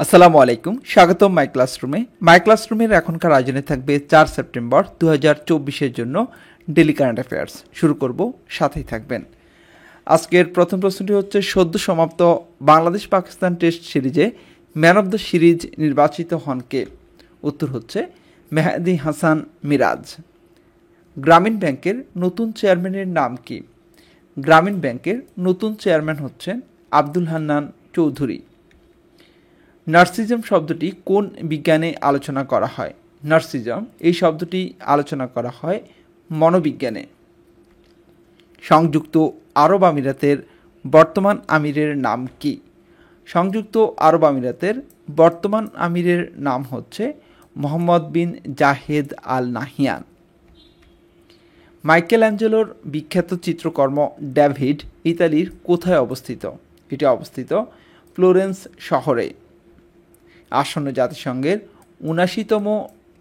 আসসালামু আলাইকুম, স্বাগতম মাই ক্লাসরুমে। মাই ক্লাসরুমের এখনকার আয়োজনে থাকবে 4 সেপ্টেম্বর 2024-এর জন্য ডেলি কারেন্ট অ্যাফেয়ার্স। শুরু করব, সাথেই থাকবেন। আজকের প্রথম প্রশ্নটি হচ্ছে, সদ্য সমাপ্ত বাংলাদেশ পাকিস্তান টেস্ট সিরিজে ম্যান অব দ্য সিরিজ নির্বাচিত হন কে? উত্তর হচ্ছে মেহেদী হাসান মিরাজ। গ্রামীণ ব্যাংকের নতুন চেয়ারম্যানের নাম কি? গ্রামীণ ব্যাংকের নতুন চেয়ারম্যান হচ্ছেন আব্দুল হান্নান চৌধুরী। নার্সিজম শব্দটি কোন বিজ্ঞানে আলোচনা করা হয়? নার্সিজম এই শব্দটি আলোচনা করা হয় মনোবিজ্ঞানে। সংযুক্ত আরব আমিরাতের বর্তমান আমিরের নাম কি? সংযুক্ত আরব আমিরাতের বর্তমান আমিরের নাম হচ্ছে মোহাম্মদ বিন জাহেদ আল নাহিয়ান। মাইকেল অ্যাঞ্জেলোর বিখ্যাত চিত্রকর্ম ডেভিড ইতালির কোথায় অবস্থিত? এটি অবস্থিত ফ্লোরেন্স শহরে। আসন্ন জাতিসংঘের ৭৯তম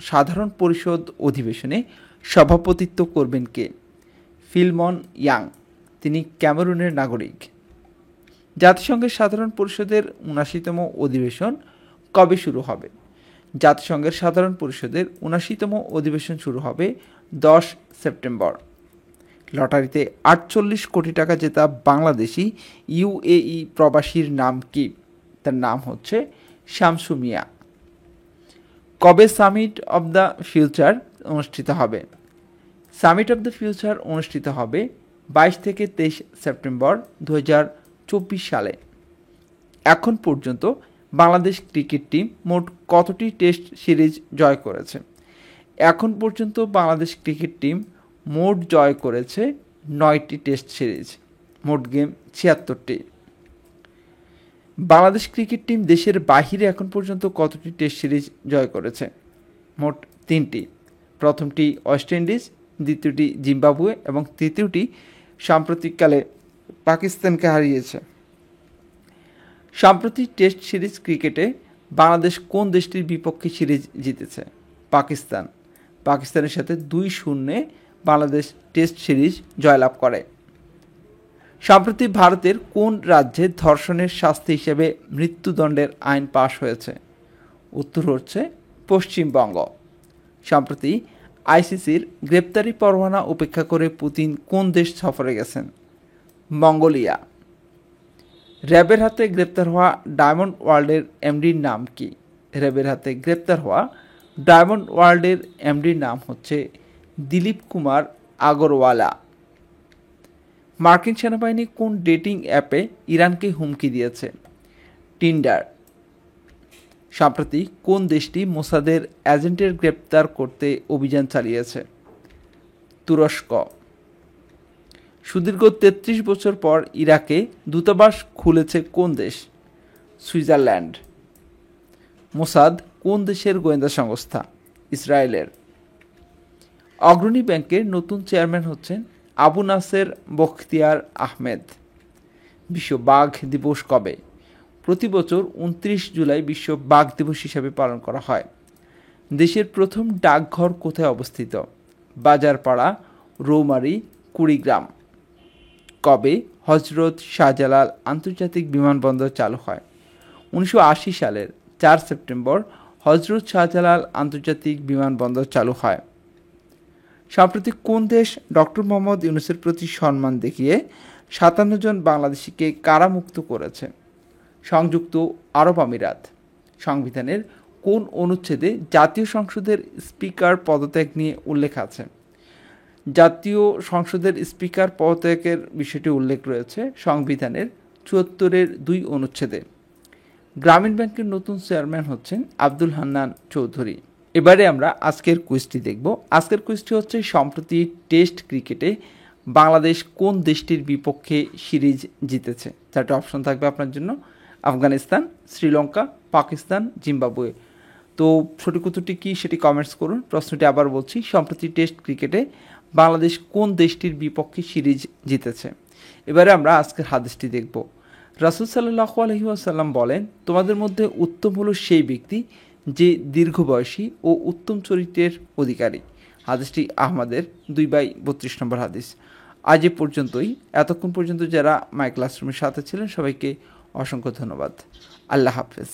সাধারণ পরিষদ অধিবেশনে সভাপতিত্ব করবেন কে? ফিলমন ইয়াং, তিনি ক্যামেরুনের নাগরিক। জাতিসংঘের সাধারণ পরিষদের ৭৯তম অধিবেশন কবে শুরু হবে? জাতিসংঘের সাধারণ পরিষদের ৭৯তম অধিবেশন শুরু হবে 10 সেপ্টেম্বর। লটারিতে ৪৮ কোটি টাকা জেতা বাংলাদেশি ইউএই প্রবাসীর নাম কি? তার নাম হচ্ছে শামসু মিয়া। কবে সামিট অব দ্য ফিউচার অনুষ্ঠিত হবে? সামিট অব দ্য ফিউচার অনুষ্ঠিত হবে 22 থেকে 23 সেপ্টেম্বর 2024 সালে। এখন পর্যন্ত বাংলাদেশ ক্রিকেট টিম মোট কতটি টেস্ট সিরিজ জয় করেছে? এখন পর্যন্ত বাংলাদেশ ক্রিকেট টিম মোট জয় করেছে 9টি টেস্ট সিরিজ, মোট গেম 76টি। বাংলাদেশ ক্রিকেট টিম দেশের বাহিরে এখন পর্যন্ত কতটি টেস্ট সিরিজ জয় করেছে? মোট 3টি। প্রথমটি ওয়েস্ট ইন্ডিজ, দ্বিতীয়টি জিম্বাবুয়ে এবং তৃতীয়টি সাম্প্রতিককালে পাকিস্তানকে হারিয়েছে। সাম্প্রতি টেস্ট সিরিজ ক্রিকেটে বাংলাদেশ কোন দেশটির বিপক্ষে সিরিজ জিতেছে? পাকিস্তান। পাকিস্তানের সাথে 2-0 বাংলাদেশ টেস্ট সিরিজ জয়লাভ করে। সম্প্রতি ভারতের কোন রাজ্যে ধর্ষণের শাস্তি হিসেবে মৃত্যুদণ্ডের আইন পাশ হয়েছে? উত্তর হচ্ছে পশ্চিমবঙ্গ। সম্প্রতি আইসিসির গ্রেপ্তারি পরোয়ানা উপেক্ষা করে পুতিন কোন দেশ সফরে গেছেন? মঙ্গোলিয়া। র্যাবের হাতে গ্রেপ্তার হওয়া ডায়মন্ড ওয়ার্ল্ডের এমডির নাম কি? র্যাবের হাতে গ্রেপ্তার হওয়া ডায়মন্ড ওয়ার্ল্ডের এমডির নাম হচ্ছে দিলীপ কুমার আগরওয়ালা। মার্কিন সেনাবাহিনী কোন ডেটিং অ্যাপে ইরানকে হুমকি দিয়েছে? টিন্ডার। সম্প্রতি কোন দেশটি মোসাদের এজেন্টের গ্রেপ্তার করতে অভিযান চালিয়েছে? তুরস্ক। সুদীর্ঘ 33 বছর পর ইরাকে দূতাবাস খুলেছে কোন দেশ? সুইজারল্যান্ড। মোসাদ কোন দেশের গোয়েন্দা সংস্থা? ইসরায়েলের। অগ্রণী ব্যাংকের নতুন চেয়ারম্যান হচ্ছেন আবু নাসের বখতিয়ার আহমেদ। বিশ্ব বাঘ দিবস কবে? প্রতি বছর 29 জুলাই বিশ্ব বাঘ দিবস হিসাবে পালন করা হয়। দেশের প্রথম ডাকঘর কোথায় অবস্থিত? বাজারপাড়া, রৌমারী, কুড়িগ্রাম। কবে হজরত শাহজালাল আন্তর্জাতিক বিমানবন্দর চালু হয়? 1980 সালের 4 সেপ্টেম্বর হজরত শাহজালাল আন্তর্জাতিক বিমানবন্দর চালু হয়। সম্প্রতি কোন দেশ ডক্টর মোহাম্মদ ইউনূসের প্রতি সম্মান দেখিয়ে 57 জন বাংলাদেশিকে কারামুক্ত করেছে? সংযুক্ত আরব আমিরাত। সংবিধানের কোন অনুচ্ছেদে জাতীয় সংসদের স্পিকার পদত্যাগ নিয়ে উল্লেখ আছে? জাতীয় সংসদের স্পিকার পদত্যাগের বিষয়টি উল্লেখ রয়েছে সংবিধানের 74-এর 2 অনুচ্ছেদে। গ্রামীণ ব্যাংকের নতুন চেয়ারম্যান হচ্ছেন আব্দুল হান্নান চৌধুরী। এবারে আমরা আজকের কুইজটি দেখব। আজকের কুইজটি হচ্ছে, সম্প্রতি টেস্ট ক্রিকেটে বাংলাদেশ কোন দেশটির বিপক্ষে সিরিজ জিতেছে? চারটি অপশন থাকবে আপনার জন্য: আফগানিস্তান, শ্রীলঙ্কা, পাকিস্তান, জিম্বাবুয়ে। তো সঠিক উত্তরটি কী সেটি কমেন্টস করুন। প্রশ্নটি আবার বলছি, সম্প্রতি টেস্ট ক্রিকেটে বাংলাদেশ কোন দেশটির বিপক্ষে সিরিজ জিতেছে? এবারে আমরা আজকের হাদিসটি দেখব। রাসূল সাল্লাল্লাহু আলাইহি ওয়াসাল্লাম বলেন, তোমাদের মধ্যে উত্তম হলো সেই ব্যক্তি যে দীর্ঘবয়সী ও উত্তম চরিত্রের অধিকারী। হাদিসটি আহমদের 2/32 নম্বর হাদিস। আজ এ পর্যন্তই। এতক্ষণ পর্যন্ত যারা মাই ক্লাসরুমের সাথে ছিলেন সবাইকে অসংখ্য ধন্যবাদ। আল্লাহ হাফেজ।